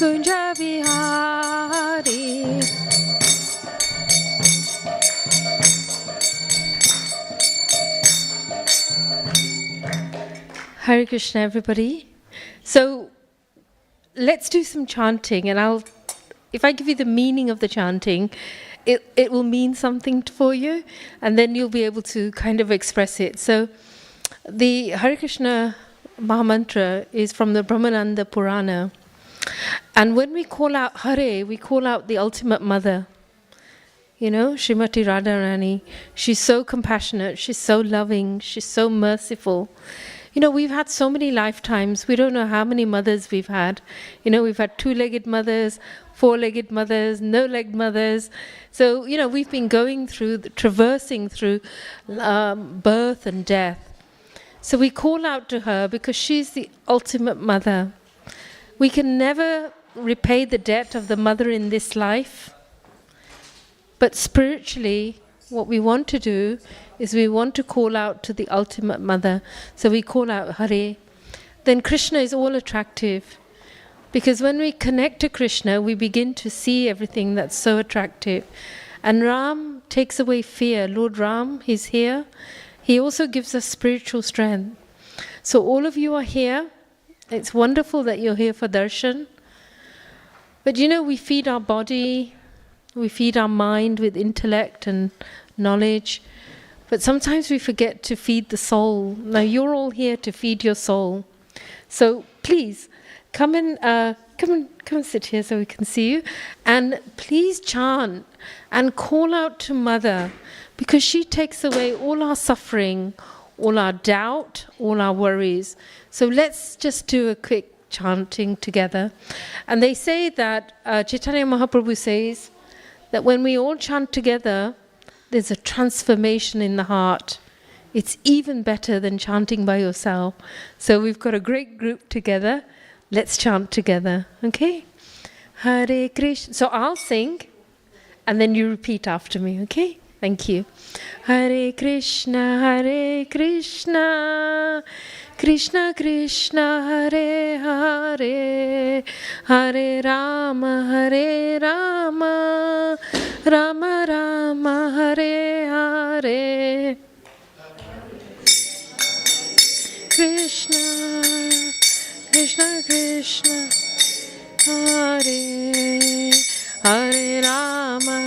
Kunja Bihari. Hare Krishna, everybody. So let's do some chanting, and if I give you the meaning of the chanting, it will mean something for you, and then you'll be able to kind of express it. So the Hare Krishna Mahamantra is from the Brahmananda Purana. And when we call out Hare, we call out the ultimate mother. You know, Srimati Radharani. She's so compassionate, she's so loving, she's so merciful. You know, we've had so many lifetimes. We don't know how many mothers we've had. You know, we've had two-legged mothers, four-legged mothers, no-legged mothers. So, you know, we've been going through, traversing through birth and death. So we call out to her because she's the ultimate mother. We can never repay the debt of the mother in this life. But spiritually, what we want to do is we want to call out to the ultimate mother. So we call out Hare. Then Krishna is all attractive. Because when we connect to Krishna, we begin to see everything that's so attractive. And Ram takes away fear. Lord Ram, he's here. He also gives us spiritual strength. So all of you are here. It's wonderful that you're here for darshan. But you know, we feed our body, we feed our mind with intellect and knowledge. But sometimes we forget to feed the soul. Now you're all here to feed your soul. So please, come and sit here so we can see you. And please chant and call out to Mother, because she takes away all our suffering, all our doubt, all our worries. So let's just do a quick chanting together. And they say that, Chaitanya Mahaprabhu says, that when we all chant together, there's a transformation in the heart. It's even better than chanting by yourself. So we've got a great group together. Let's chant together, okay? Hare Krishna. So I'll sing, and then you repeat after me, okay? Thank you. Hare Krishna, Krishna Krishna, Hare Hare, Hare Rama, Rama Rama, Hare Hare. Krishna, Krishna Krishna, Hare Hare Rama,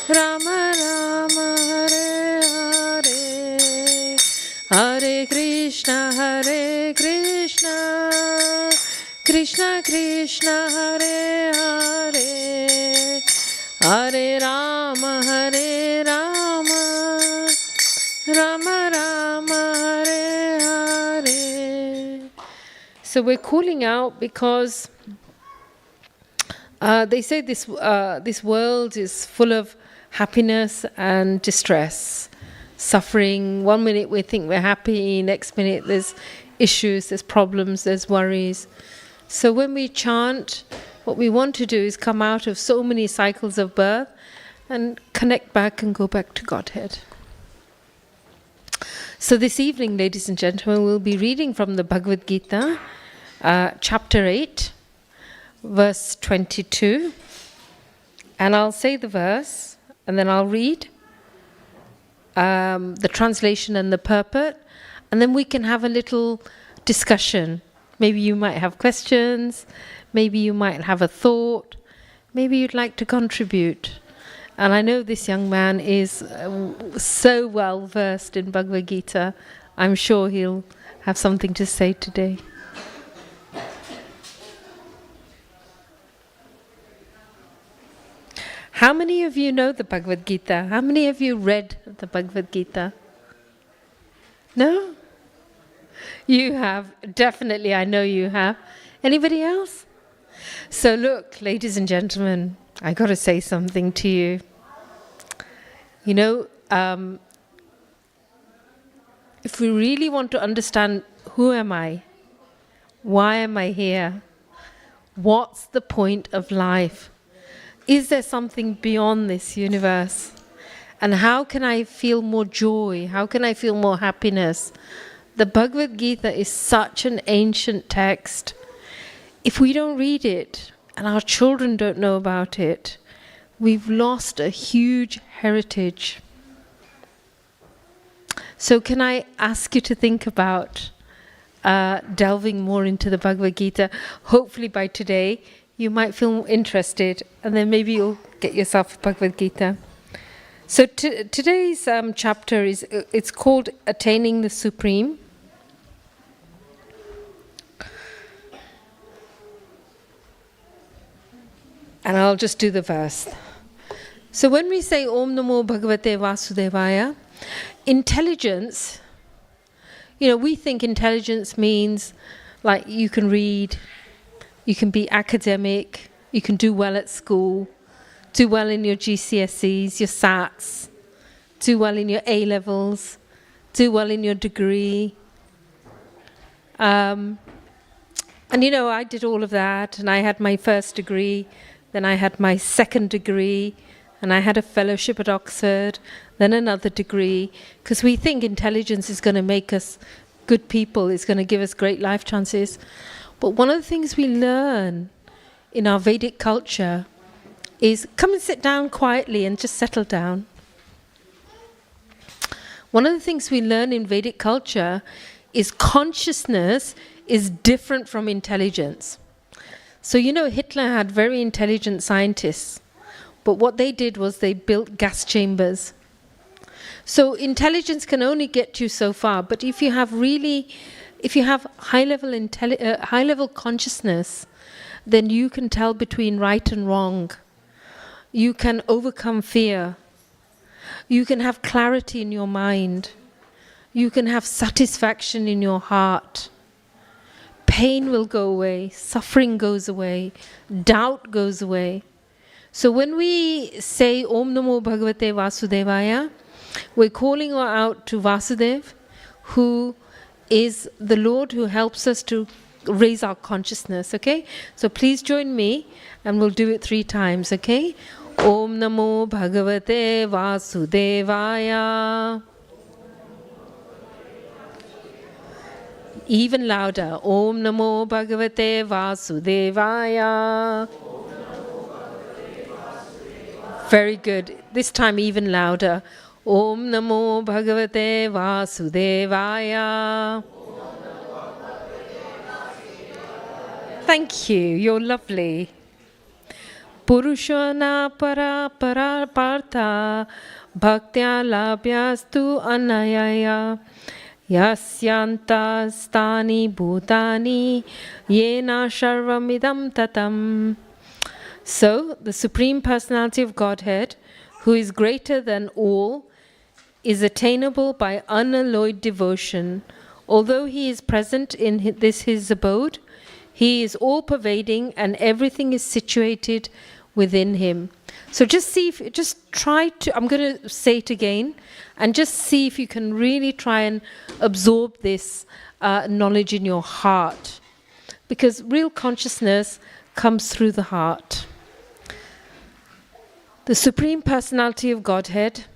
Rama Rama, Hare Hare. Hare Krishna, Krishna Krishna, Hare Hare, Hare Rama, Rama Rama, Hare Hare. So we're calling out because they say this world is full of happiness and distress, suffering. 1 minute we think we're happy, next minute there's issues, there's problems, there's worries. So when we chant, what we want to do is come out of so many cycles of birth and connect back and go back to Godhead. So this evening, ladies and gentlemen, we'll be reading from the Bhagavad Gita, chapter 8, verse 22. And I'll say the verse, and then I'll read the translation and the purport, and then we can have a little discussion. Maybe you might have questions, maybe you might have a thought, maybe you'd like to contribute. And I know this young man is so well versed in Bhagavad Gita. I'm sure he'll have something to say today. How many of you know the Bhagavad Gita? How many of you read the Bhagavad Gita? No? You have. Definitely, I know you have. Anybody else? So look, ladies and gentlemen, I got to say something to you. You know, if we really want to understand who am I, why am I here, what's the point of life, is there something beyond this universe, and how can I feel more joy, how can I feel more happiness? The Bhagavad Gita is such an ancient text. if we don't read it and our children don't know about it, we've lost a huge heritage. So can I ask you to think about delving more into the Bhagavad Gita? Hopefully by today you might feel interested, and then maybe you'll get yourself a Bhagavad Gita. So today's chapter it's called Attaining the Supreme. And I'll just do the verse. So when we say Om Namo Bhagavate Vasudevaya, intelligence, we think intelligence means like you can read, you can be academic, you can do well at school, do well in your GCSEs, your SATs, do well in your A-levels, do well in your degree. And I did all of that, and I had my first degree, then I had my second degree, and I had a fellowship at Oxford, then another degree, because we think intelligence is going to make us good people, it's going to give us great life chances. But one of the things we learn in our Vedic culture is come and sit down quietly and just settle down. One of the things we learn in Vedic culture is consciousness is different from intelligence. So Hitler had very intelligent scientists, but what they did was they built gas chambers. So intelligence can only get you so far, but if you have high-level consciousness, then you can tell between right and wrong. You can overcome fear. You can have clarity in your mind. You can have satisfaction in your heart. Pain will go away, suffering goes away, doubt goes away. So when we say Om Namo Bhagavate Vasudevaya, we're calling out to Vasudev, who is the Lord who helps us to raise our consciousness, okay? So please join me, and we'll do it 3 times, okay? Om Namo Bhagavate Vasudevaya. Even louder. Om Namo Bhagavate Vasudevaya. Very good. This time even louder. Om Namo Bhagavate Vasudevaya. Thank you. You're lovely. Purushana para para partha bhaktya labhyastu anayaya. Yasyanta stani bhutani yena sharvamidam tatam. So, the Supreme Personality of Godhead, who is greater than all, is attainable by unalloyed devotion. Although he is present in his abode, he is all-pervading and everything is situated within him. So just try to, I'm going to say it again, and just see if you can really try and absorb this knowledge in your heart. Because real consciousness comes through the heart. The Supreme Personality of Godhead,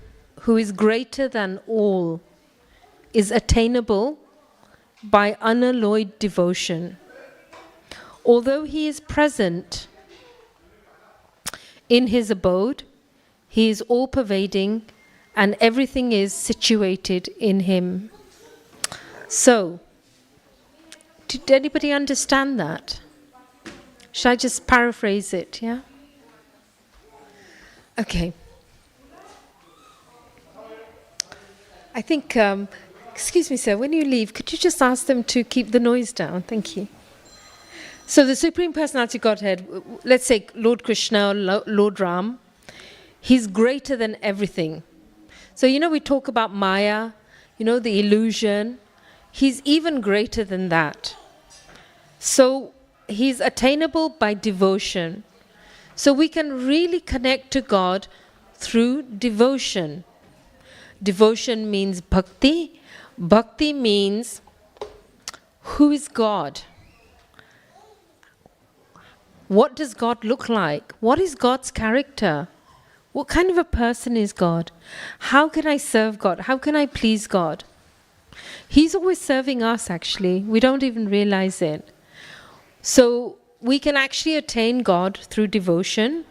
who is greater than all, is attainable by unalloyed devotion. Although he is present in his abode, he is all-pervading and everything is situated in him. So, did anybody understand that? Should I just paraphrase it, yeah? Okay. I think, excuse me, sir, when you leave, could you just ask them to keep the noise down? Thank you. So the Supreme Personality of Godhead, let's say Lord Krishna, Lord Ram, he's greater than everything. So, we talk about Maya, the illusion. He's even greater than that. So he's attainable by devotion. So we can really connect to God through devotion. Devotion means bhakti. Bhakti means who is God? What does God look like? What is God's character? What kind of a person is God? How can I serve God? How can I please God? He's always serving us, actually. We don't even realize it. So we can actually attain God through devotion.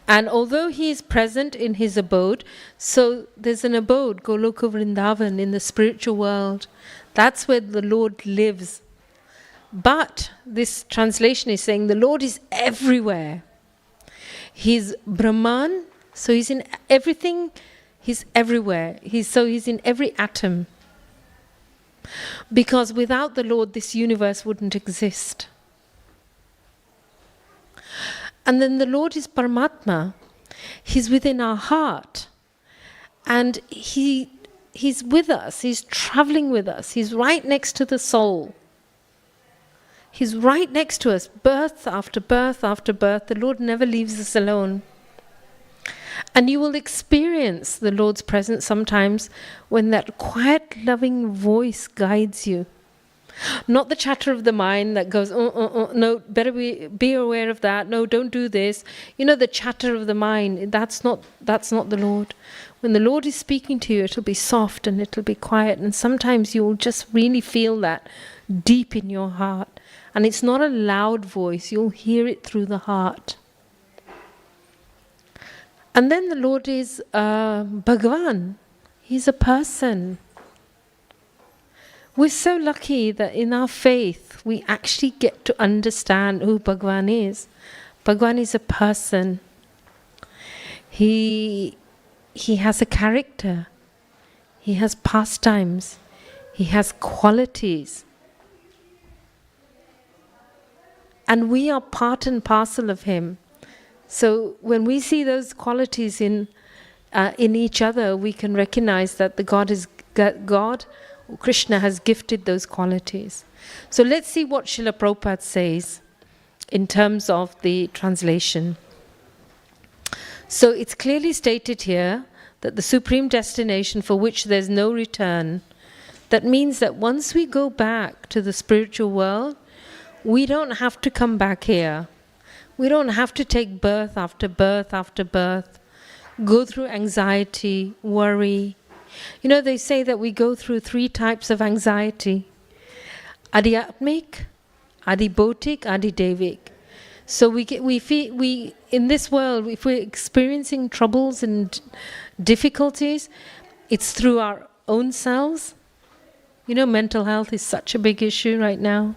And although he is present in his abode, so there's an abode, Goloka Vrindavan, in the spiritual world. That's where the Lord lives. But this translation is saying the Lord is everywhere. He's Brahman, so he's in everything, he's everywhere. He's in every atom. Because without the Lord, this universe wouldn't exist. And then the Lord is Paramatma. He's within our heart. And he's with us. He's traveling with us. He's right next to the soul. He's right next to us, birth after birth after birth. The Lord never leaves us alone. And you will experience the Lord's presence sometimes when that quiet, loving voice guides you. Not the chatter of the mind that goes, no, better be aware of that. No, don't do this. You know, the chatter of the mind, that's not the Lord. When the Lord is speaking to you, it'll be soft and it'll be quiet. And sometimes you'll just really feel that deep in your heart. And it's not a loud voice. You'll hear it through the heart. And then the Lord is Bhagavan. He's a person. We're so lucky that in our faith, we actually get to understand who Bhagavan is. Bhagavan is a person. He has a character. He has pastimes. He has qualities. And we are part and parcel of him. So when we see those qualities in each other, we can recognize that the God, Krishna has gifted those qualities. So let's see what Srila Prabhupada says in terms of the translation. So it's clearly stated here that the supreme destination for which there's no return, that means that once we go back to the spiritual world, we don't have to come back here. We don't have to take birth after birth after birth, go through anxiety, worry. You know, they say that we go through 3 types of anxiety. Adhyatmic, Adhibautik, Adhidevik. So we in this world, if we're experiencing troubles and difficulties, it's through our own selves. You know, mental health is such a big issue right now.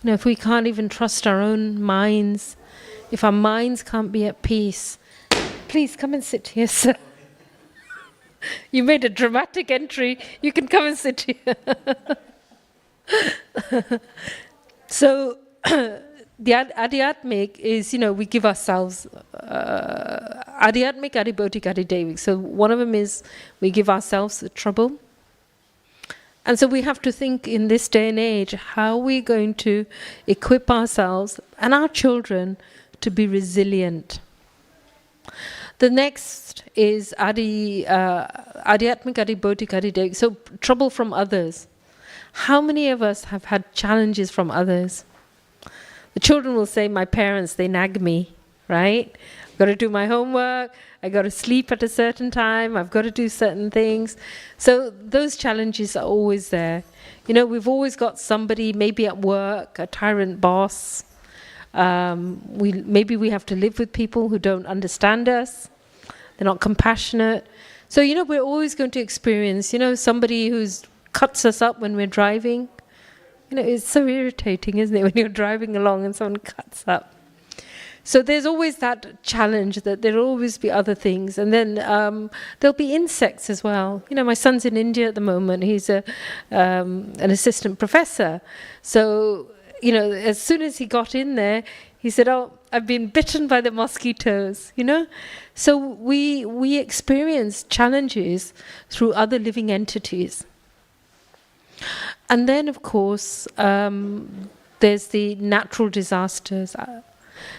You know, if we can't even trust our own minds, if our minds can't be at peace, please come and sit here, sir. You made a dramatic entry. You can come and sit here. So, the Adhyatmic is, you know, we give ourselves Adhyatmic, Adhibautik, Adhidevik. So one of them is we give ourselves the trouble. And so we have to think in this day and age, how are we going to equip ourselves and our children to be resilient? The next is Adhyatmic, Adhibautik, Adhidevik. So trouble from others. How many of us have had challenges from others? The children will say, my parents, they nag me, right? I've got to do my homework. I got to sleep at a certain time. I've got to do certain things. So those challenges are always there. You know, we've always got somebody, maybe at work, a tyrant boss. Maybe we have to live with people who don't understand us. They're not compassionate. So, you know, we're always going to experience, you know, somebody who's cuts us up when we're driving. You know, it's so irritating, isn't it, when you're driving along and someone cuts up. So there's always that challenge that there'll always be other things. And then there'll be insects as well. You know, my son's in India at the moment. He's an assistant professor. So, you know, as soon as he got in there, he said, oh, I've been bitten by the mosquitoes, you know. So we experience challenges through other living entities. And then, of course, there's the natural disasters.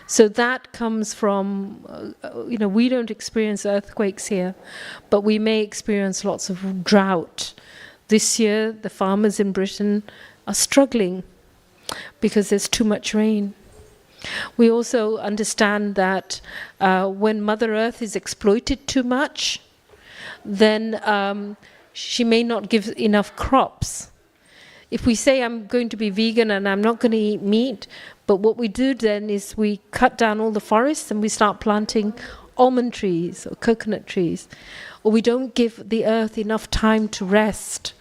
So that comes from, you know, we don't experience earthquakes here, but we may experience lots of drought. This year, the farmers in Britain are struggling because there's too much rain. We also understand that when Mother Earth is exploited too much, then she may not give enough crops. if we say I'm going to be vegan and I'm not going to eat meat, but what we do then is we cut down all the forests and we start planting almond trees or coconut trees, or we don't give the earth enough time to rest.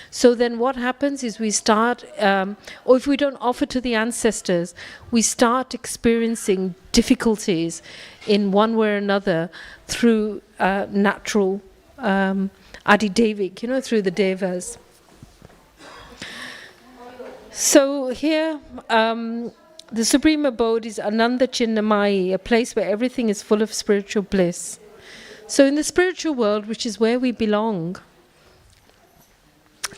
So then what happens is we start, or if we don't offer to the ancestors, we start experiencing difficulties in one way or another through natural Adi Devik, through the Devas. So here, the Supreme Abode is Ananda Chinnamayi, a place where everything is full of spiritual bliss. So in the spiritual world, which is where we belong,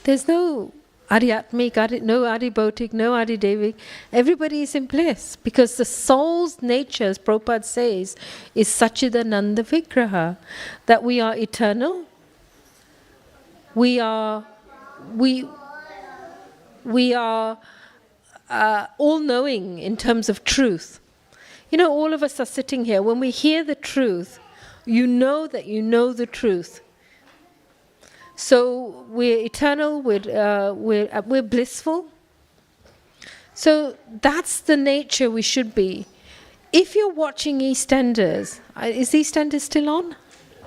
there's no Adhyatmik, no Adibautik, no Adidevik. Everybody is in bliss because the soul's nature, as Prabhupada says, is Sachidananda Vigraha, that we are eternal. We are all-knowing in terms of truth. All of us are sitting here. When we hear the truth, you know that you know the truth. So we're eternal, we're blissful. So that's the nature we should be. If you're watching EastEnders, is EastEnders still on?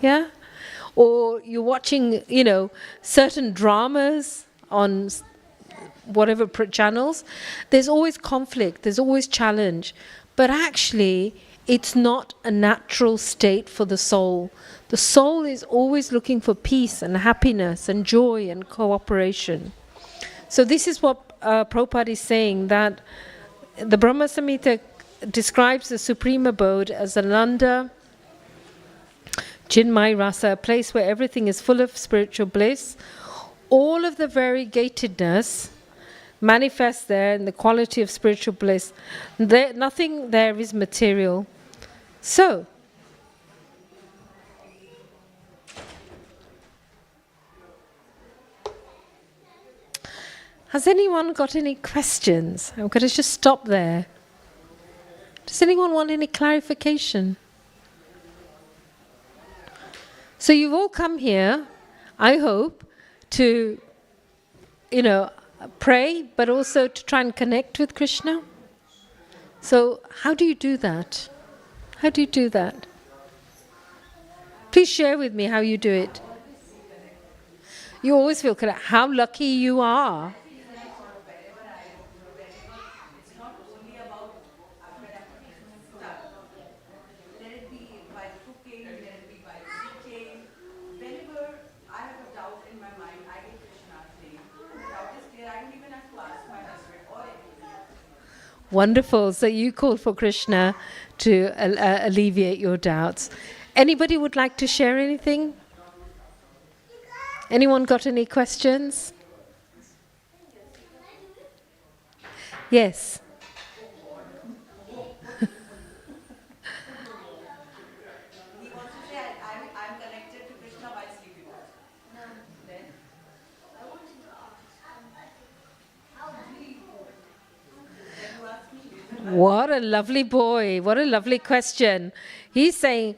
Yeah? Or you're watching, certain dramas on whatever channels, there's always conflict, there's always challenge. But actually, it's not a natural state for the soul. The soul is always looking for peace and happiness and joy and cooperation. So this is what Prabhupada is saying, that the Brahma Samhita describes the Supreme Abode as Ananda Chinmay Rasa, a place where everything is full of spiritual bliss. All of the variegatedness manifests there in the quality of spiritual bliss. Nothing there is material. So, has anyone got any questions? I'm going to just stop there. Does anyone want any clarification? So you've all come here, I hope, to, pray, but also to try and connect with Krishna. So how do you do that? How do you do that? Please share with me how you do it. You always feel connected. How lucky you are. Wonderful. So you called for Krishna to alleviate your doubts. Anybody would like to share anything? Anyone got any questions? Yes. He wants to say, I'm connected to Krishna while sleeping. Then I want you to ask, how do you go? Then you ask me. What a lovely boy. What a lovely question. He's saying,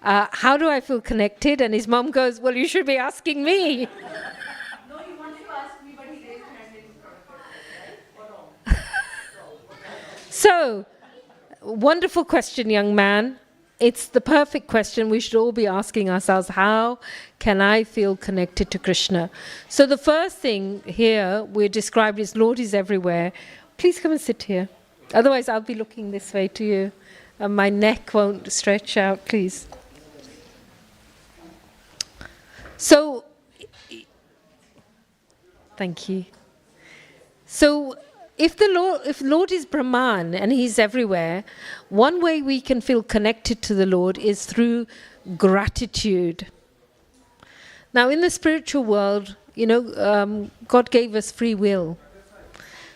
how do I feel connected? And his mom goes, well, you should be asking me. No, he wanted to ask me, but he raised hand in front of it, right? Or no? So, wonderful question, young man. It's the perfect question we should all be asking ourselves. How can I feel connected to Krishna? So the first thing here we're described is Lord is everywhere. Please come and sit here. Otherwise I'll be looking this way to you. And my neck won't stretch out, please. So, thank you. So, if Lord is Brahman and He's everywhere, one way we can feel connected to the Lord is through gratitude. Now, in the spiritual world, God gave us free will.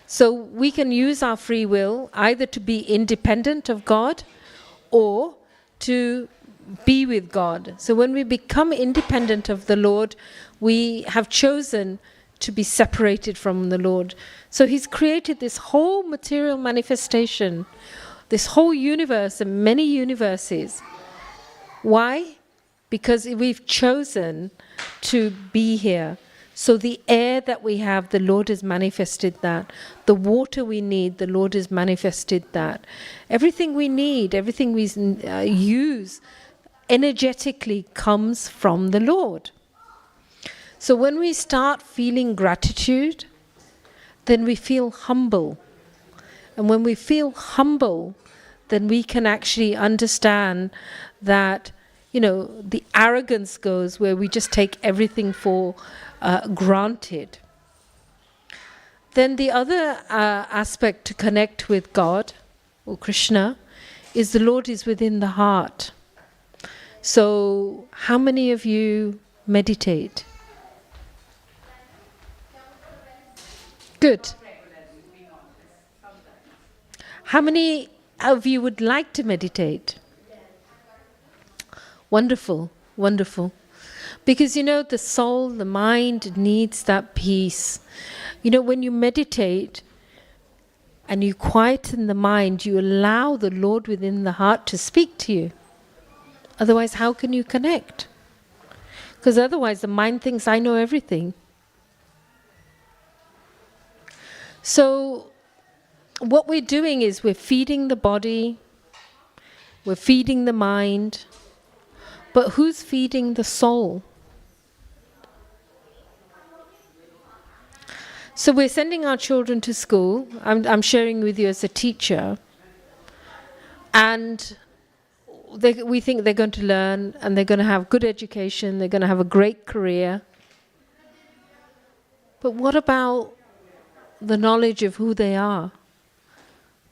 So we can use our free will either to be independent of God or to be with God. So when we become independent of the Lord, we have chosen to be separated from the Lord. So He's created this whole material manifestation, this whole universe and many universes. Why? Because we've chosen to be here. So the air that we have, the Lord has manifested that. The water we need, the Lord has manifested that. Everything we need, everything we use energetically comes from the Lord. So when we start feeling gratitude, then we feel humble. And when we feel humble, then we can actually understand that, the arrogance goes where we just take everything for granted. Then the other aspect to connect with God, or Krishna, is the Lord is within the heart. So how many of you meditate? Good. How many of you would like to meditate? Wonderful, wonderful. Because the soul, the mind needs that peace. When you meditate and you quieten the mind, you allow the Lord within the heart to speak to you. Otherwise, how can you connect? Because otherwise the mind thinks, I know everything. So what we're doing is we're feeding the body, we're feeding the mind, but who's feeding the soul? So we're sending our children to school. I'm sharing with you as a teacher. And we think they're going to learn and they're going to have good education, they're going to have a great career. But what about the knowledge of who they are?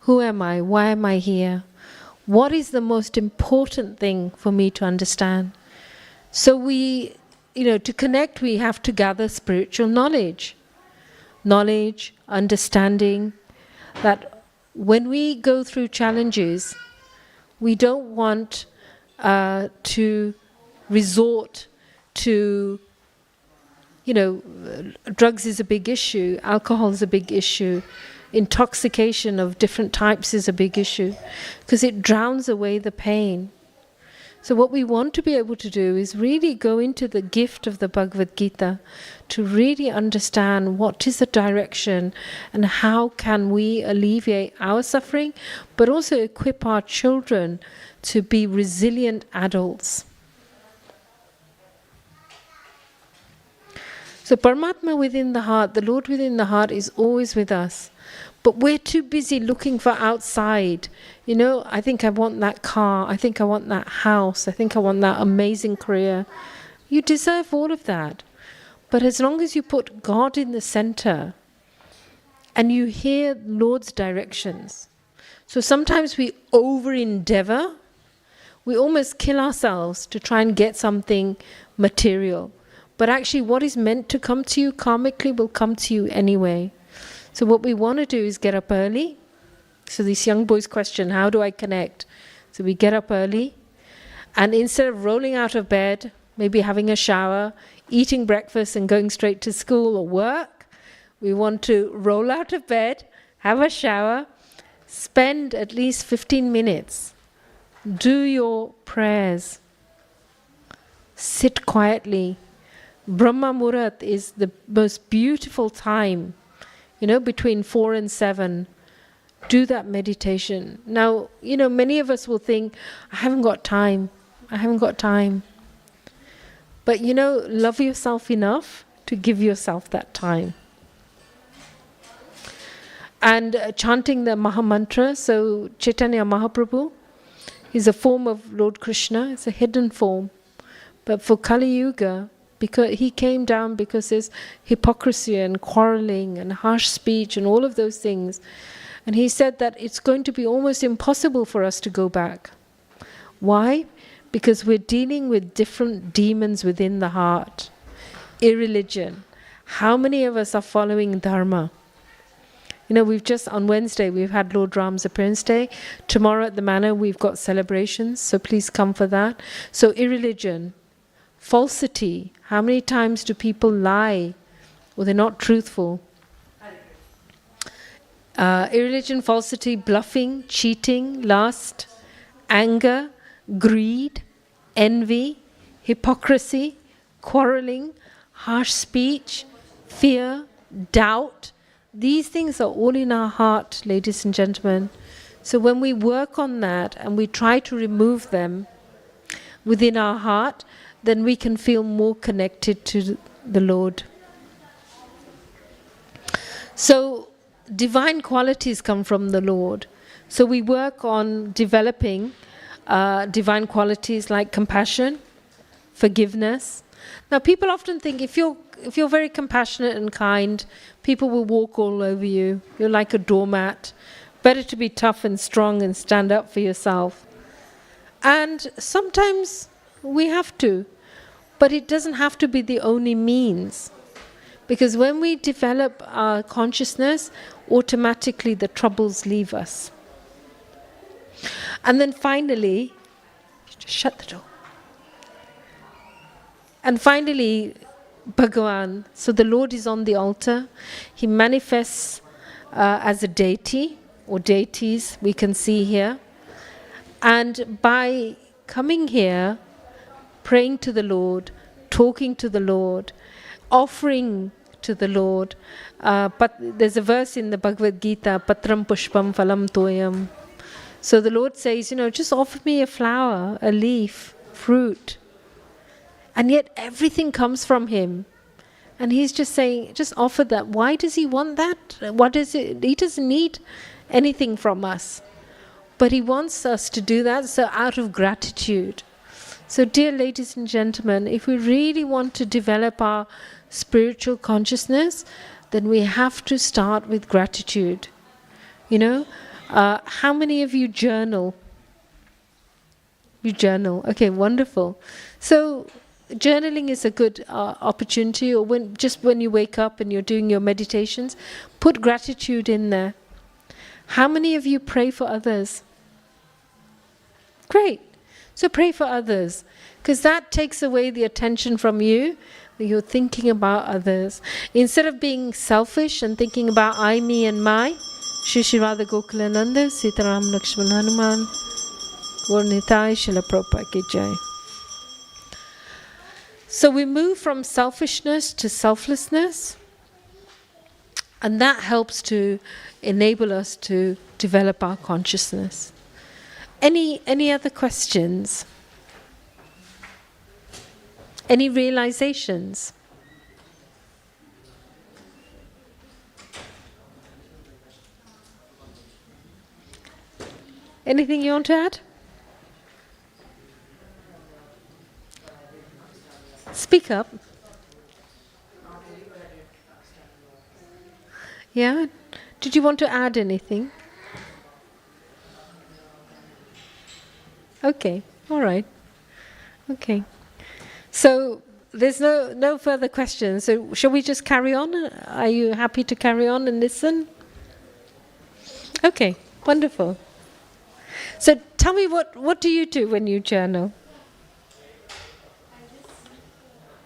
Who am I? Why am I here? What is the most important thing for me to understand? So to connect, we have to gather spiritual knowledge. Knowledge, understanding, that when we go through challenges, we don't want to resort to, drugs is a big issue, alcohol is a big issue, intoxication of different types is a big issue, because it drowns away the pain. So what we want to be able to do is really go into the gift of the Bhagavad Gita to really understand what is the direction and how can we alleviate our suffering, but also equip our children to be resilient adults. So Paramatma within the heart, the Lord within the heart is always with us. But we're too busy looking for outside. I think I want that car. I think I want that house. I think I want that amazing career. You deserve all of that. But as long as you put God in the center and you hear Lord's directions. So sometimes we over-endeavor. We almost kill ourselves to try and get something material. But actually what is meant to come to you karmically will come to you anyway. So what we want to do is get up early. So this young boy's question, how do I connect? So we get up early, and instead of rolling out of bed, maybe having a shower, eating breakfast and going straight to school or work, we want to roll out of bed, have a shower, spend at least 15 minutes, do your prayers, sit quietly. Brahma Muhurat is the most beautiful time, between 4 and 7, do that meditation. Now, many of us will think, I haven't got time. But, love yourself enough to give yourself that time. And chanting the Maha Mantra, so Chaitanya Mahaprabhu is a form of Lord Krishna, it's a hidden form. But for Kali Yuga, because he came down because there's hypocrisy and quarreling and harsh speech and all of those things. And he said that it's going to be almost impossible for us to go back. Why? Because we're dealing with different demons within the heart. Irreligion. How many of us are following Dharma? We've just, on Wednesday, we've had Lord Ram's appearance day. Tomorrow at the Manor, we've got celebrations, so please come for that. So irreligion. Falsity. How many times do people lie or they're not truthful? Irreligion, falsity, bluffing, cheating, lust, anger, greed, envy, hypocrisy, quarreling, harsh speech, fear, doubt. These things are all in our heart, ladies and gentlemen. So when we work on that and we try to remove them within our heart, then we can feel more connected to the Lord. So divine qualities come from the Lord. So we work on developing divine qualities like compassion, forgiveness. Now people often think if you're very compassionate and kind, people will walk all over you. You're like a doormat. Better to be tough and strong and stand up for yourself. And sometimes we have to, but it doesn't have to be the only means. Because when we develop our consciousness, automatically the troubles leave us. And then finally, just shut the door. And finally, Bhagavan. So the Lord is on the altar. He manifests as a deity, or deities we can see here. And by coming here, praying to the Lord, talking to the Lord, offering to the Lord. But there's a verse in the Bhagavad Gita, Patram Pushpam Phalam Toyam. So the Lord says, just offer me a flower, a leaf, fruit. And yet everything comes from Him. And He's just saying, just offer that. Why does He want that? What is it? He doesn't need anything from us. But He wants us to do that, so out of gratitude. So dear ladies and gentlemen, if we really want to develop our spiritual consciousness, then we have to start with gratitude. How many of you journal? You journal. Okay, wonderful. So journaling is a good opportunity, or when you wake up and you're doing your meditations, put gratitude in there. How many of you pray for others? Great. So pray for others, because that takes away the attention from you. You're thinking about others. Instead of being selfish and thinking about I, me and my, Shri Shri Radha Gokulananda, Sitaram Lakshman Hanuman, Gornitai Srila Prabhupada Ki Jai. So we move from selfishness to selflessness, and that helps to enable us to develop our consciousness. Any other questions? Any realizations? Anything you want to add? Speak up. Yeah? Did you want to add anything? Okay, all right. Okay. So there's no further questions. So shall we just carry on? Are you happy to carry on and listen? Okay, wonderful. So tell me, what do you do when you journal? I just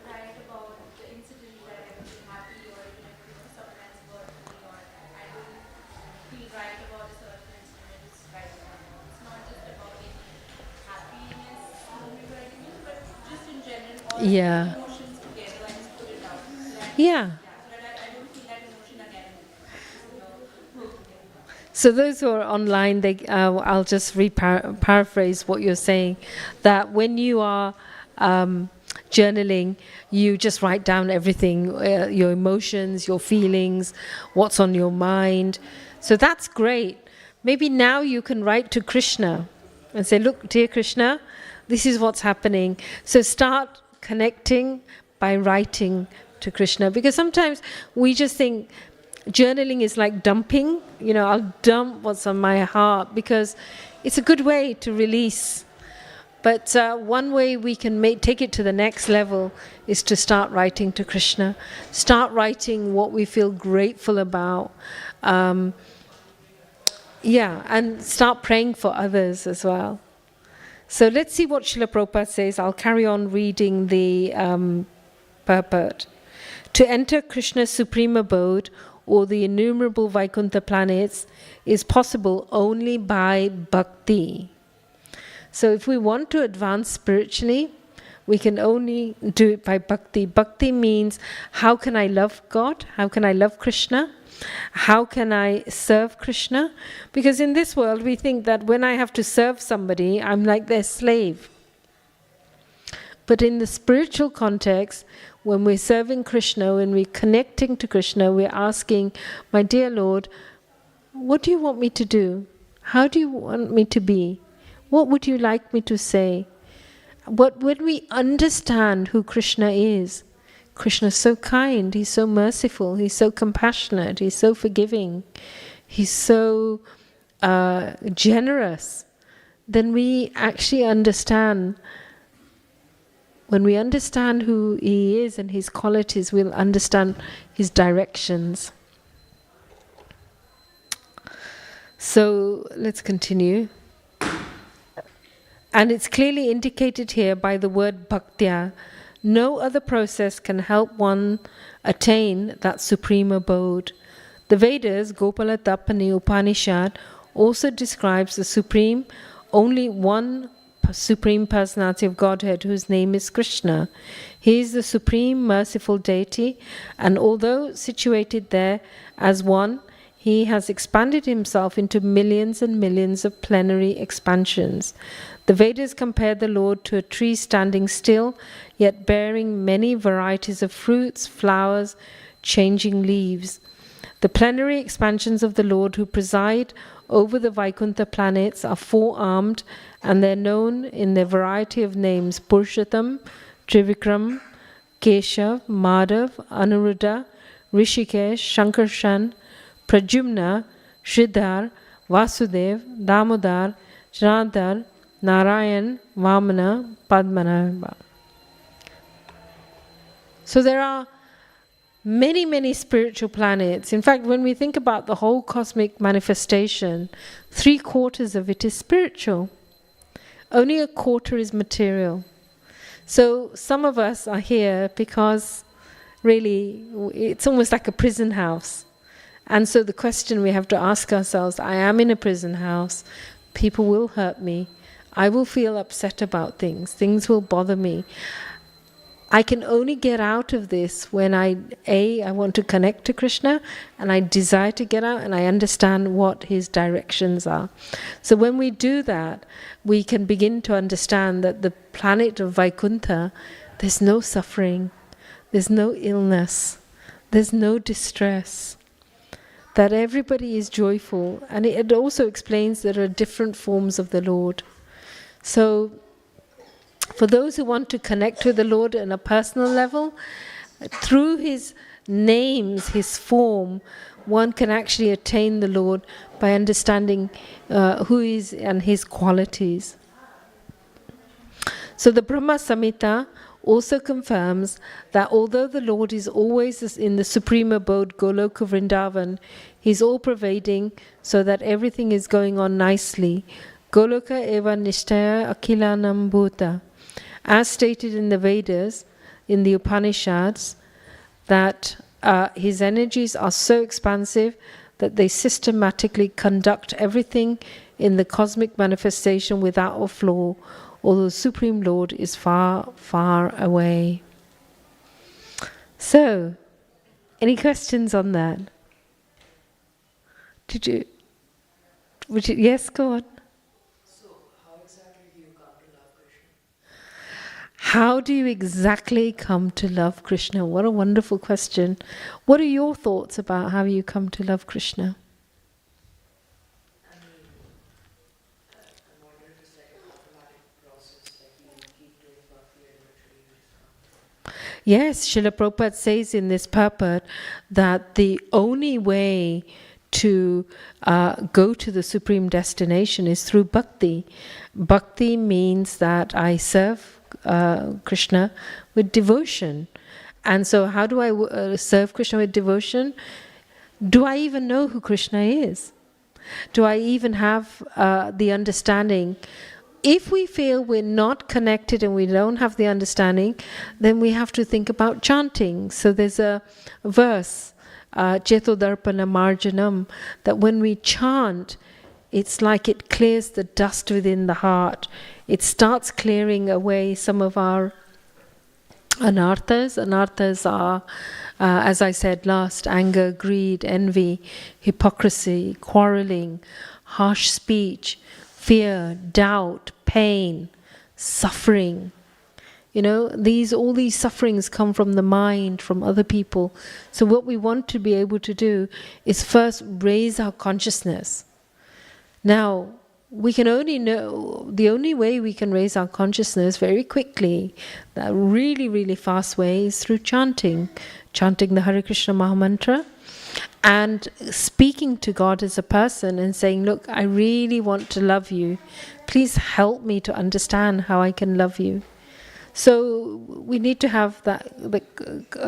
write about the incident that I was happy, or sometimes working, or I don't feel right about a certain incident, I just write about it. It's not just about any happiness only writing it, but just in general, all emotions together, I just put it out. Yeah. So that I don't feel that emotion again. So those who are online, I'll just paraphrase what you're saying, that when you are journaling, you just write down everything, your emotions, your feelings, what's on your mind. So that's great. Maybe now you can write to Krishna and say, look, dear Krishna, this is what's happening. So start connecting by writing to Krishna. Because sometimes we just think, journaling is like dumping. I'll dump what's on my heart, because it's a good way to release. But one way we can take it to the next level is to start writing to Krishna. Start writing what we feel grateful about. And start praying for others as well. So let's see what Srila Prabhupada says. I'll carry on reading the purport. To enter Krishna's supreme abode, or the innumerable Vaikuntha planets, is possible only by bhakti. So if we want to advance spiritually, We can only do it by bhakti. Bhakti means, how can I love God? How can I love Krishna? How can I serve Krishna? Because in this world we think that when I have to serve somebody, I'm like their slave. But in the spiritual context, when we're serving Krishna, when we're connecting to Krishna, we're asking, my dear Lord, what do you want me to do? How do you want me to be? What would you like me to say? When we understand who Krishna is so kind, he's so merciful, he's so compassionate, he's so forgiving, he's so generous, then we actually understand. When we understand who he is and his qualities, we'll understand his directions. So let's continue. And it's clearly indicated here by the word bhaktya. No other process can help one attain that supreme abode. The Vedas, Gopala Tapani Upanishad, also describes the supreme, only one Supreme Personality of Godhead, whose name is Krishna. He is the supreme merciful deity, and although situated there as one, he has expanded himself into millions and millions of plenary expansions. The Vedas compare the Lord to a tree standing still, yet bearing many varieties of fruits, flowers, changing leaves. The plenary expansions of the Lord who preside over the Vaikuntha planets are four-armed, and they're known in their variety of names: Purushottam, Trivikram, Keshav, Madhav, Anuruddha, Rishikesh, Shankarshan, Pradyumna, Sridhar, Vasudev, Damodar, Janardhar, Narayan, Vamana, Padmanabha. So there are many, many spiritual planets. In fact, when we think about the whole cosmic manifestation, 3/4 of it is spiritual. Only 1/4 is material. So some of us are here because really it's almost like a prison house. And so the question we have to ask ourselves, I am in a prison house, people will hurt me, I will feel upset about things will bother me. I can only get out of this when I want to connect to Krishna, and I desire to get out and I understand what his directions are. So when we do that, we can begin to understand that the planet of Vaikuntha, there's no suffering, there's no illness, there's no distress, that everybody is joyful. And it also explains there are different forms of the Lord. So for those who want to connect with the Lord on a personal level, through his names, his form, one can actually attain the Lord by understanding who he is and his qualities. So the Brahma Samhita also confirms that although the Lord is always in the supreme abode, Goloka Vrindavan, he's all-pervading so that everything is going on nicely. Goloka eva nishtaya akhilanam bhuta. As stated in the Vedas, in the Upanishads, that his energies are so expansive that they systematically conduct everything in the cosmic manifestation without a flaw, although the Supreme Lord is far, far away. So, any questions on that? Yes, go on. How do you exactly come to love Krishna? What a wonderful question. What are your thoughts about how you come to love Krishna? I wonder if it's like an automatic process, like you keep doing bhakti and eventually you Yes, Srila Prabhupada says in this purport that the only way to go to the supreme destination is through bhakti. Bhakti means that I serve Krishna with devotion. And so how do I serve Krishna with devotion? Do I even know who Krishna is? Do I even have the understanding? If we feel we're not connected and we don't have the understanding, then we have to think about chanting. So there's a verse, Chetodarpana Marjanam, that when we chant, it's like it clears the dust within the heart. It starts clearing away some of our Anarthas. Anarthas are, as I said last, anger, greed, envy, hypocrisy, quarreling, harsh speech, fear, doubt, pain, suffering. You know, all these sufferings come from the mind, from other people. So what we want to be able to do is first raise our consciousness. Now, we can only know, the only way we can raise our consciousness very quickly, that really, really fast way, is through chanting. Chanting the Hare Krishna Mahamantra and speaking to God as a person and saying, look, I really want to love you. Please help me to understand how I can love you. So we need to have the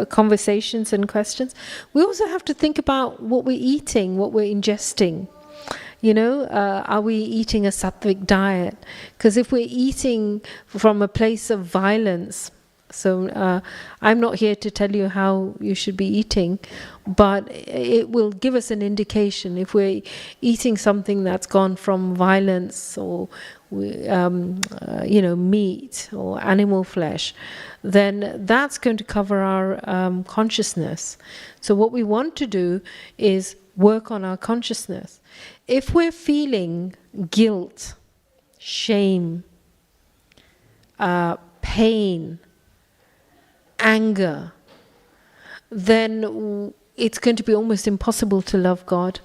conversations and questions. We also have to think about what we're eating, what we're ingesting. You know, are we eating a sattvic diet? Because if we're eating from a place of violence, so I'm not here to tell you how you should be eating, but it will give us an indication if we're eating something that's gone from violence or meat or animal flesh, then that's going to cover our consciousness. So what we want to do is work on our consciousness. If we're feeling guilt, shame, pain, anger, then it's going to be almost impossible to love God,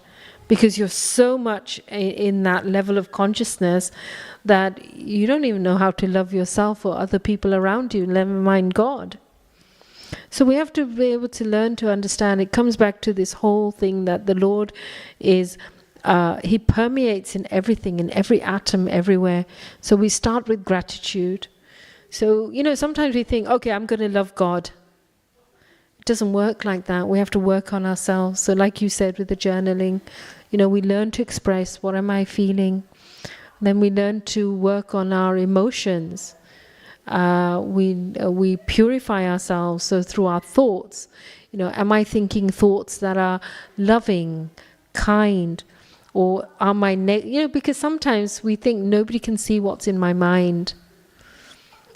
because you're so much in that level of consciousness that you don't even know how to love yourself or other people around you, never mind God. So we have to be able to learn to understand. It comes back to this whole thing that the Lord is, He permeates in everything, in every atom, everywhere. So we start with gratitude. So, sometimes we think, okay, I'm going to love God. It doesn't work like that. We have to work on ourselves. So like you said with the journaling, we learn to express, what am I feeling? Then we learn to work on our emotions. We purify ourselves. So through our thoughts, am I thinking thoughts that are loving, kind, or are my because sometimes we think nobody can see what's in my mind.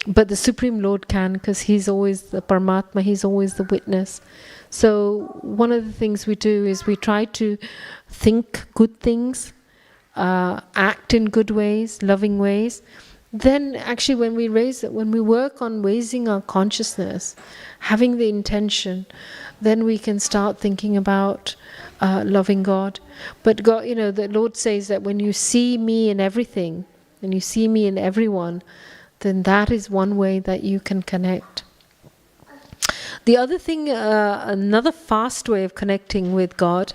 But the Supreme Lord can, because He's always the Paramatma, He's always the witness. So one of the things we do is we try to think good things, act in good ways, loving ways. Then actually when we work on raising our consciousness, having the intention, then we can start thinking about loving God. But God, the Lord says that when you see me in everything, and you see me in everyone, then that is one way that you can connect. The other thing, another fast way of connecting with God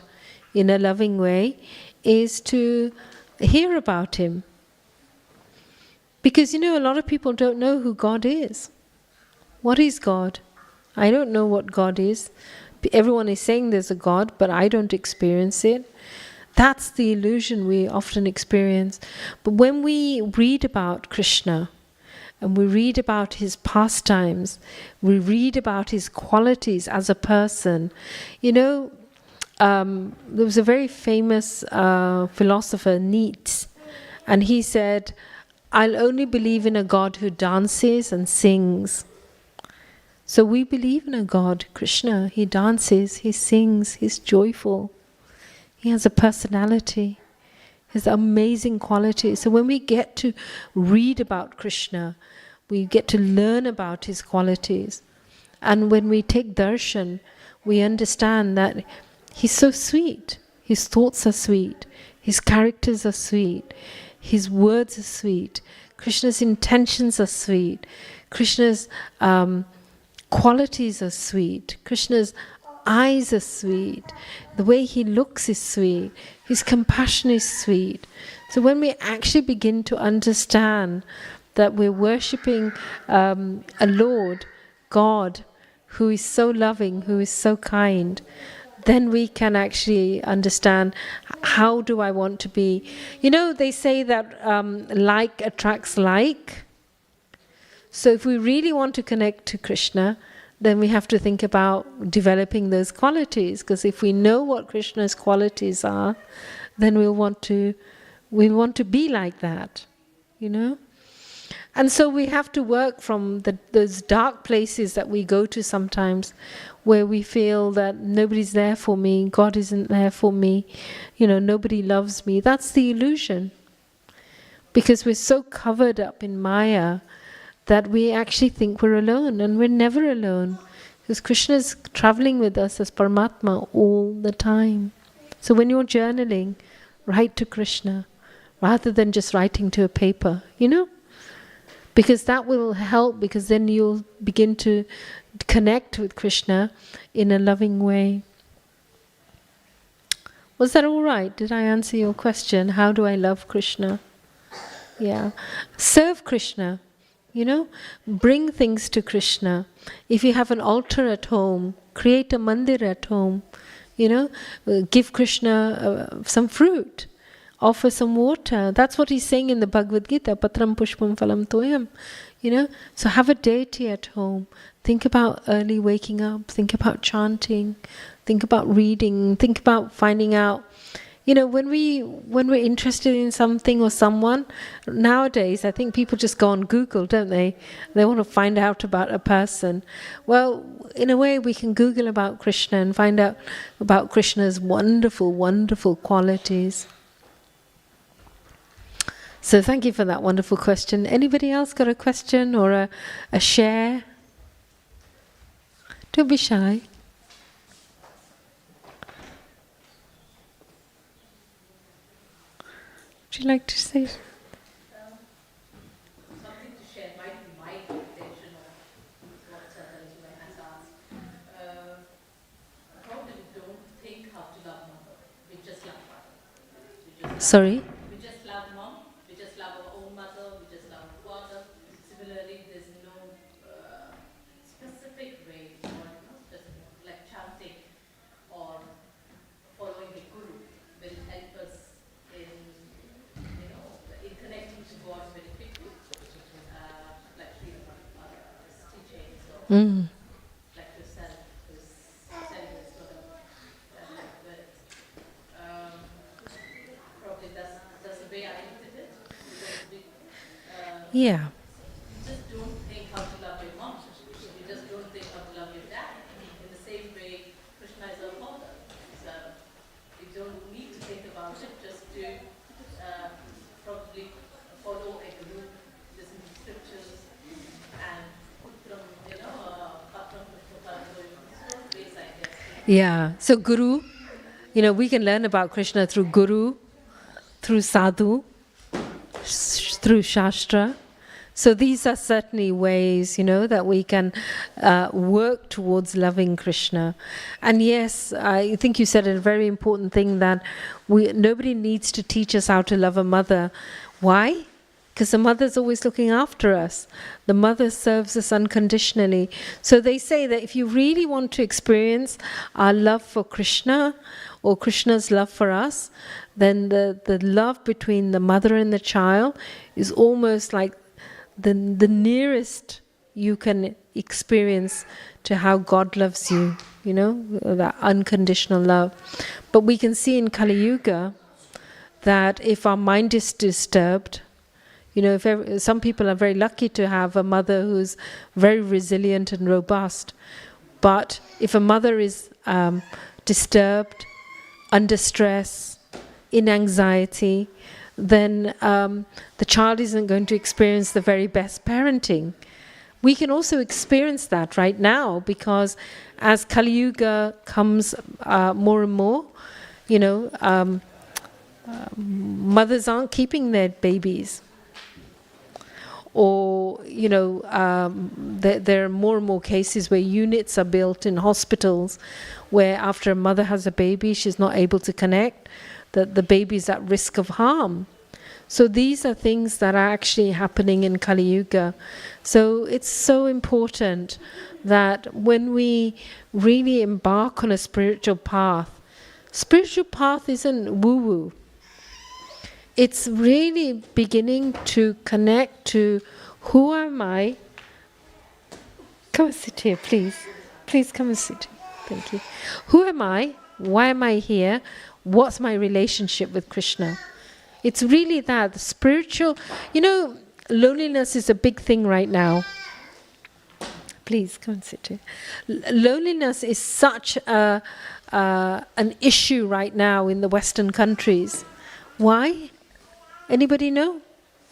in a loving way is to hear about Him. Because, a lot of people don't know who God is. What is God? I don't know what God is. Everyone is saying there's a God, but I don't experience it. That's the illusion we often experience. But when we read about Krishna, and we read about His pastimes, we read about His qualities as a person. There was a very famous philosopher, Nietzsche, and he said, I'll only believe in a God who dances and sings. So we believe in a God, Krishna. He dances, He sings, He's joyful. He has a personality. His amazing qualities. So when we get to read about Krishna, we get to learn about His qualities. And when we take darshan, we understand that He's so sweet. His thoughts are sweet. His characters are sweet. His words are sweet. Krishna's intentions are sweet. Krishna's qualities are sweet. Krishna's eyes are sweet. The way He looks is sweet. His compassion is sweet. So when we actually begin to understand that we're worshipping a Lord, God, who is so loving, who is so kind, then we can actually understand, how do I want to be? They say that like attracts like. So if we really want to connect to Krishna, then we have to think about developing those qualities. Because if we know what Krishna's qualities are, then we'll want to be like that, And so we have to work from those dark places that we go to sometimes, where we feel that nobody's there for me, God isn't there for me, nobody loves me. That's the illusion. Because we're so covered up in Maya that we actually think we're alone, and we're never alone. Because Krishna is traveling with us as Paramatma all the time. So when you're journaling, write to Krishna rather than just writing to a paper, Because that will help, because then you'll begin to connect with Krishna in a loving way. Was that all right? Did I answer your question? How do I love Krishna? Yeah. Serve Krishna, Bring things to Krishna. If you have an altar at home, create a mandir at home, Give Krishna some fruit. Offer some water. That's what he's saying in the Bhagavad Gita, Patram Pushpam Phalam Toyam. So have a deity at home. Think about early waking up. Think about chanting. Think about reading. Think about finding out. When we're interested in something or someone, nowadays I think people just go on Google, don't they? They want to find out about a person. Well, in a way we can Google about Krishna and find out about Krishna's wonderful, wonderful qualities. So thank you for that wonderful question. Anybody else got a question or a share? Don't be shy. Would you like to say? Something to share might be my interpretation of what Nandarani has asked. Probably we don't think how to love mother. We just love mother. Sorry? We just love mom. We just love our own mother. We just love our father. Similarly, there's no specific way, or just like chanting or following the guru will help us in connecting to God very quickly, like Sri Prabhupada's teachings, or like yourself, who's selling this sort of words. Probably that's the way I look at it. Because Yeah. you just don't think how to love your mom. You just don't think how to love your dad. In the same way, Krishna is our father. So you don't need to think about it, just to probably follow a guru, listen to scriptures, and put them, patram ways, I guess. Yeah. So Guru, we can learn about Krishna through Guru, through Sadhu, through Shastra. So these are certainly ways, that we can work towards loving Krishna. And yes, I think you said a very important thing, that nobody needs to teach us how to love a mother. Why? Because the mother's always looking after us. The mother serves us unconditionally. So they say that if you really want to experience our love for Krishna, or Krishna's love for us, then the love between the mother and the child is almost like the nearest you can experience to how God loves you, that unconditional love. But we can see in Kali Yuga that if our mind is disturbed, some people are very lucky to have a mother who's very resilient and robust. But if a mother is disturbed, under stress, in anxiety, then the child isn't going to experience the very best parenting. We can also experience that right now, because as Kali Yuga comes more and more, mothers aren't keeping their babies. Or, there are more and more cases where units are built in hospitals where after a mother has a baby, she's not able to connect, the baby's at risk of harm. So these are things that are actually happening in Kali Yuga. So it's so important that when we really embark on a spiritual path isn't woo-woo. It's really beginning to connect to who am I? Come and sit here, please. Please come and sit here. Thank you. Who am I? Why am I here? What's my relationship with Krishna? It's really that spiritual. loneliness is a big thing right now. Please come and sit here. Loneliness is such an issue right now in the Western countries. Why? Anybody know?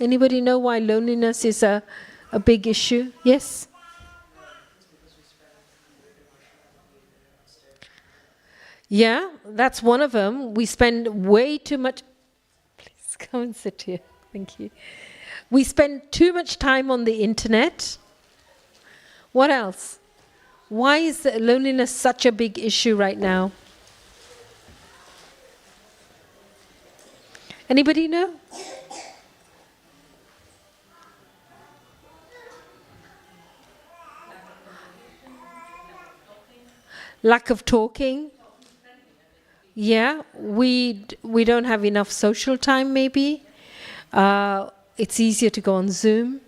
Anybody know why loneliness is a big issue? Yes? Yeah, that's one of them. We spend way too much... Please come and sit here. Thank you. We spend too much time on the internet. What else? Why is loneliness such a big issue right now? Anybody know? Lack of talking. Yeah, we don't have enough social time maybe. It's easier to go on Zoom.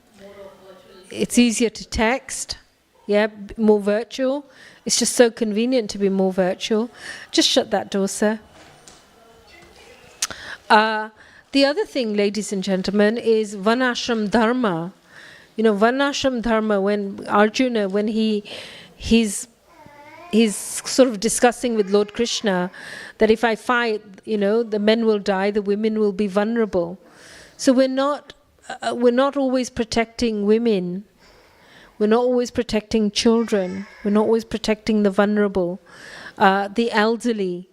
It's easier to text. Yeah, more virtual. It's just so convenient to be more virtual. Just shut that door, sir. The other thing, ladies and gentlemen, is Varnashram Dharma. You know, Varnashram Dharma, when Arjuna, when he's sort of discussing with Lord Krishna that if I fight, you know, the men will die, the women will be vulnerable. So we're not always protecting women. We're not always protecting children. We're not always protecting the vulnerable, the elderly.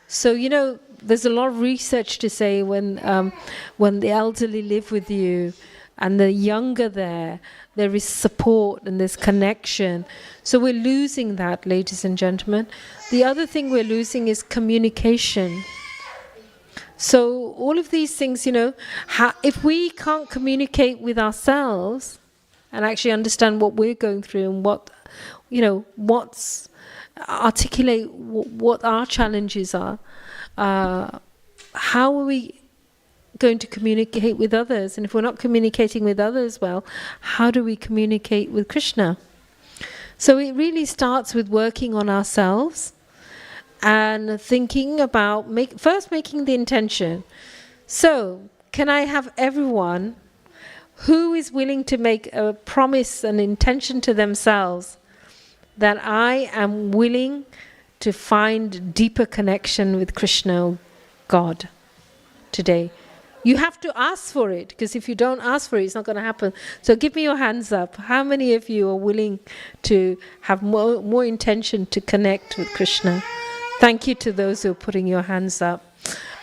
So, you know, there's a lot of research to say when the elderly live with you and the younger there is support and there's connection. So we're losing that, ladies and gentlemen. The other thing we're losing is communication. So all of these things, you know, if we can't communicate with ourselves and actually understand what we're going through and what, you know, articulate what our challenges are, how are we going to communicate with others? And if we're not communicating with others well, how do we communicate with Krishna? So it really starts with working on ourselves and thinking about first making the intention. So can I have everyone who is willing to make a promise, an intention to themselves that I am willing to find deeper connection with Krishna, or God, today? You have to ask for it, because if you don't ask for it, it's not going to happen. So give me your hands up. How many of you are willing to have more intention to connect with Krishna? Thank you to those who are putting your hands up.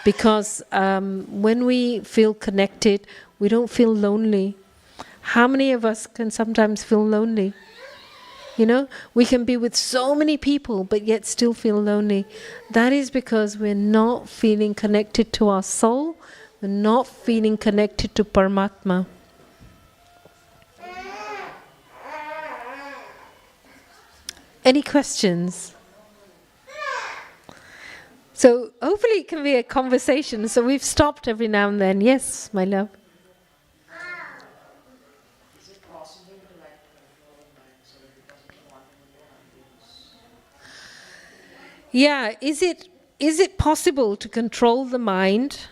Because when we feel connected, we don't feel lonely. How many of us can sometimes feel lonely? You know, we can be with so many people, but yet still feel lonely. That is because we're not feeling connected to our soul. We're not feeling connected to Paramatma. Any questions? So hopefully it can be a conversation. So we've stopped every now and then. Yes, my love. Is it possible to control the mind so that it doesn't want to Yeah, is it possible to control the mind?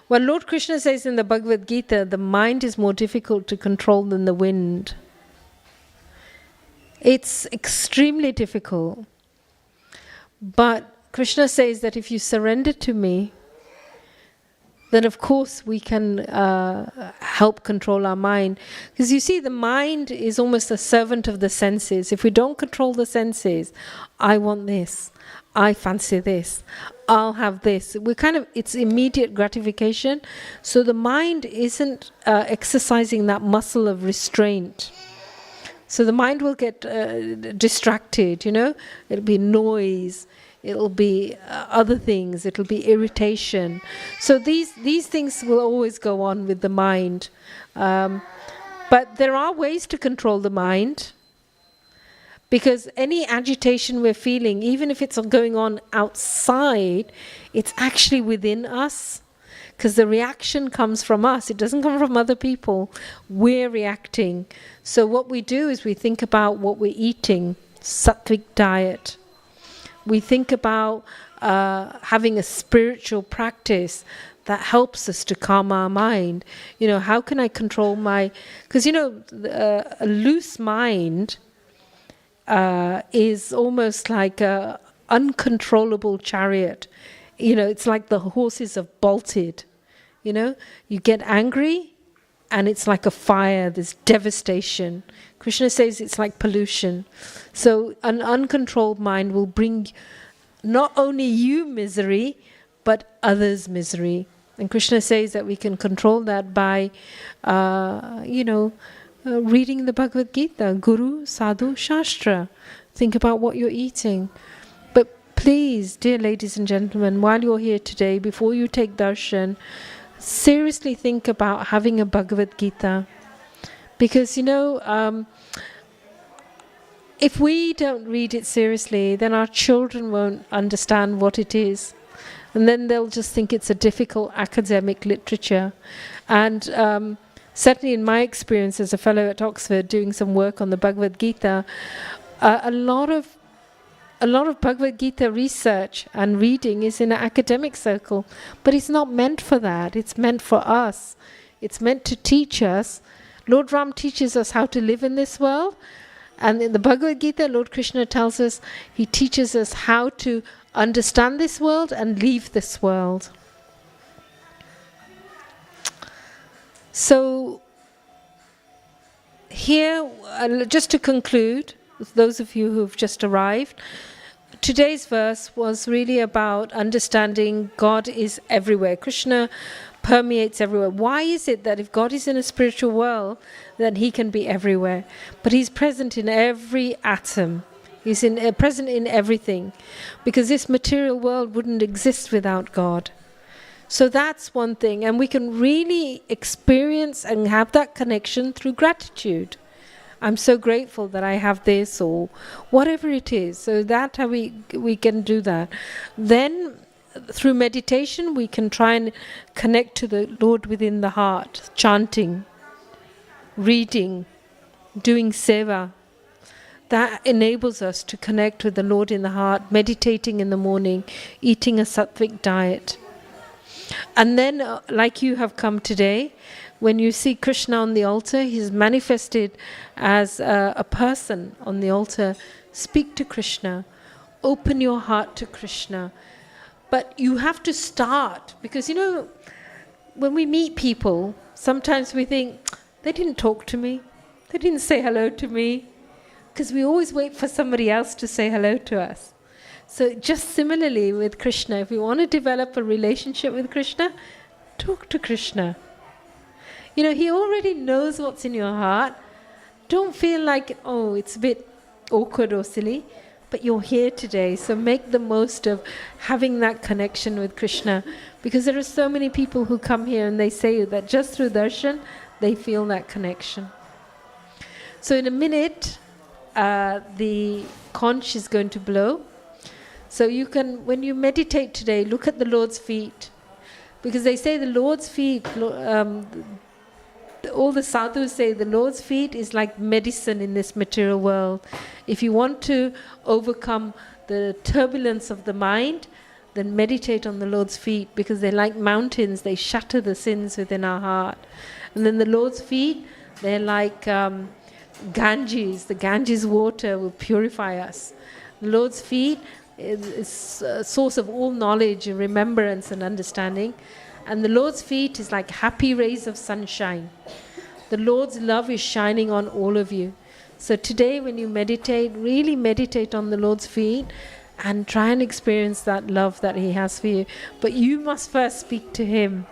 Well, Lord Krishna says in the Bhagavad Gita, the mind is more difficult to control than the wind. It's extremely difficult. But Krishna says that if you surrender to me, then of course we can help control our mind. Because you see, the mind is almost a servant of the senses. If we don't control the senses, I want this, I fancy this, I'll have this. It's immediate gratification. So the mind isn't exercising that muscle of restraint. So the mind will get distracted, you know. It'll be noise, it'll be other things, it'll be irritation. So these things will always go on with the mind. But there are ways to control the mind. Because any agitation we're feeling, even if it's going on outside, it's actually within us. Because the reaction comes from us. It doesn't come from other people. We're reacting. So what we do is we think about what we're eating, sattvic diet. We think about having a spiritual practice that helps us to calm our mind. How can I control my... Because, a loose mind is almost like a uncontrollable chariot. It's like the horses have bolted. You get angry and it's like a fire, there's devastation. Krishna says it's like pollution. So an uncontrolled mind will bring not only you misery, but others misery. And Krishna says that we can control that by, reading the Bhagavad Gita, Guru, Sadhu, Shastra. Think about what you're eating. But please, dear ladies and gentlemen, while you're here today, before you take darshan, seriously think about having a Bhagavad Gita. Because, if we don't read it seriously, then our children won't understand what it is. And then they'll just think it's a difficult academic literature. And certainly in my experience as a fellow at Oxford doing some work on the Bhagavad Gita, a lot of Bhagavad Gita research and reading is in an academic circle. But it's not meant for that. It's meant for us. It's meant to teach us. Lord Ram teaches us how to live in this world. And in the Bhagavad Gita, Lord Krishna tells us, he teaches us how to understand this world and leave this world. So, here, just to conclude, those of you who've just arrived, today's verse was really about understanding God is everywhere. Krishna permeates everywhere. Why is it that if God is in a spiritual world, then he can be everywhere? But he's present in every atom. He's present in everything. Because this material world wouldn't exist without God. So that's one thing. And we can really experience and have that connection through gratitude. I'm so grateful that I have this, or whatever it is. So that how we can do that. Then through meditation we can try and connect to the Lord within the heart, chanting, reading, doing seva. That enables us to connect with the Lord in the heart, meditating in the morning, eating a sattvic diet. And then, like you have come today, when you see Krishna on the altar, he's manifested as a person on the altar. Speak to Krishna. Open your heart to Krishna. But you have to start, because when we meet people, sometimes we think, they didn't talk to me. They didn't say hello to me. Because we always wait for somebody else to say hello to us. So just similarly with Krishna, if we want to develop a relationship with Krishna, talk to Krishna. He already knows what's in your heart. Don't feel like, it's a bit awkward or silly. But you're here today, so make the most of having that connection with Krishna. Because there are so many people who come here and they say that just through darshan, they feel that connection. So in a minute, the conch is going to blow. So you can, when you meditate today, look at the Lord's feet. Because they say the Lord's feet, all the sadhus say the Lord's feet is like medicine in this material world. If you want to overcome the turbulence of the mind, then meditate on the Lord's feet, because they're like mountains. They shatter the sins within our heart. And then the Lord's feet, they're like Ganges. The Ganges water will purify us. The Lord's feet is a source of all knowledge and remembrance and understanding. And the Lord's feet is like happy rays of sunshine. The Lord's love is shining on all of you. So today when you meditate, really meditate on the Lord's feet and try and experience that love that he has for you. But you must first speak to him.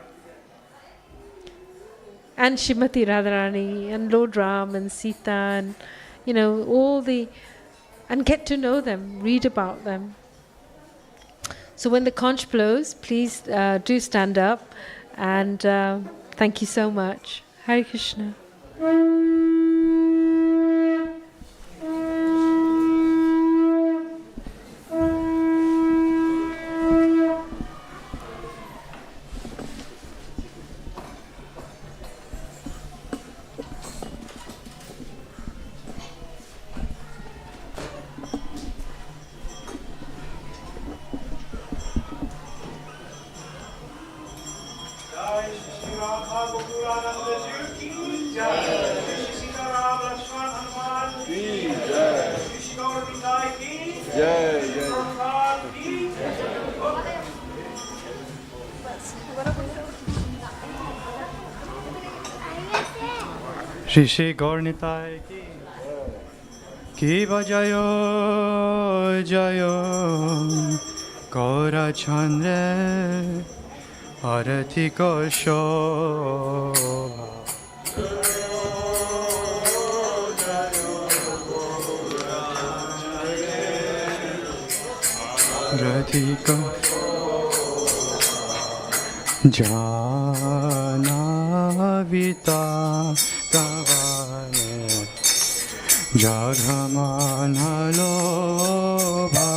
And Srimati Radharani and Lord Ram and Sita and, and get to know them, read about them. So when the conch blows, please do stand up, and thank you so much. Hare Krishna. Radha Gokulanand जी की जय, श्री सीताराम लक्ष्मण हनुमान की जय, श्री गौर निताय की जय जय, भगवान की जय। श्री श्री गौर निताय की बजायो जयो गौरा चंद्र आरती को शोभा। आरती को जाना बिता तवाने जागमान लोभा।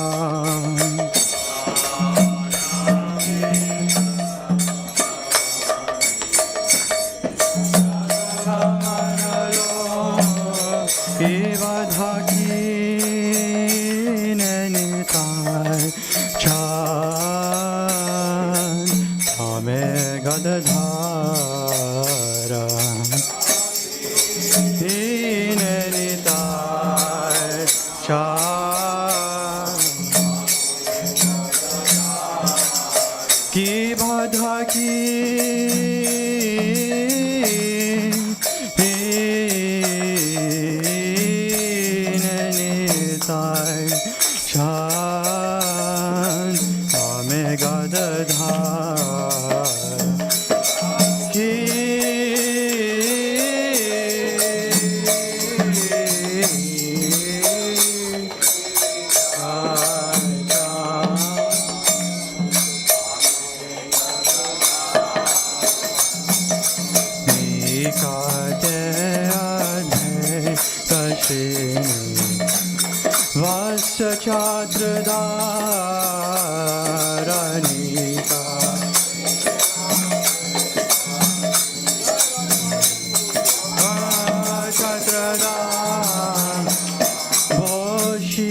बाधा की नैनीताल चांद हमें गदधारा नैनीताल चांद की बाधा की चाद्रदारणी का चाद्रदार भोशी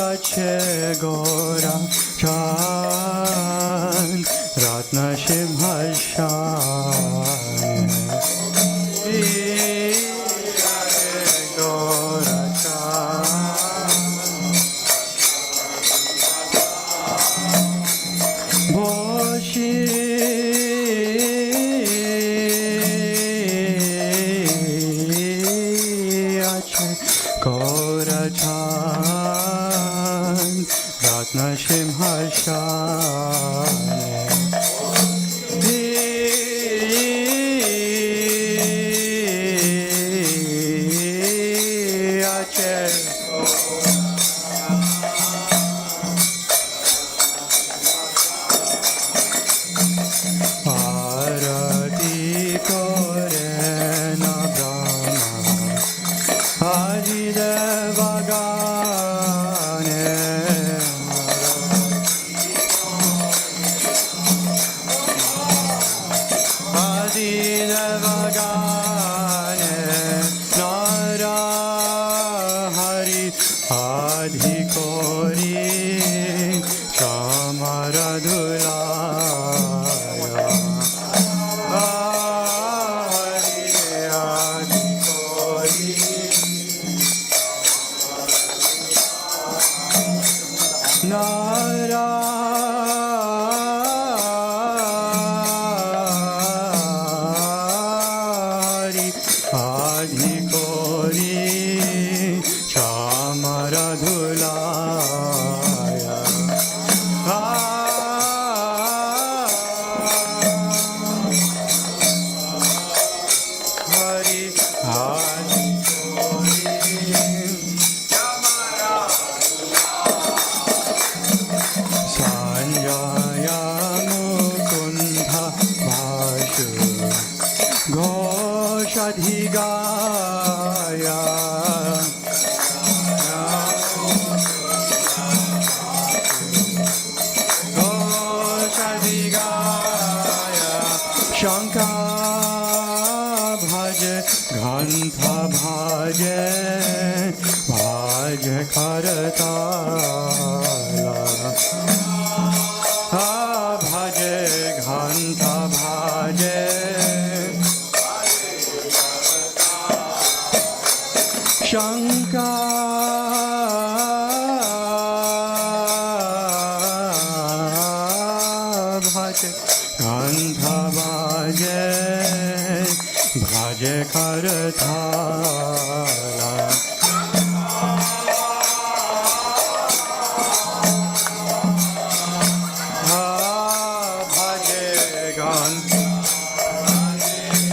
अच्छे गोरा चांद रत्न सिंहासन गोरा भजे घंटा bhaje Shankar bhaje Gandha bhaje bhaje Kartha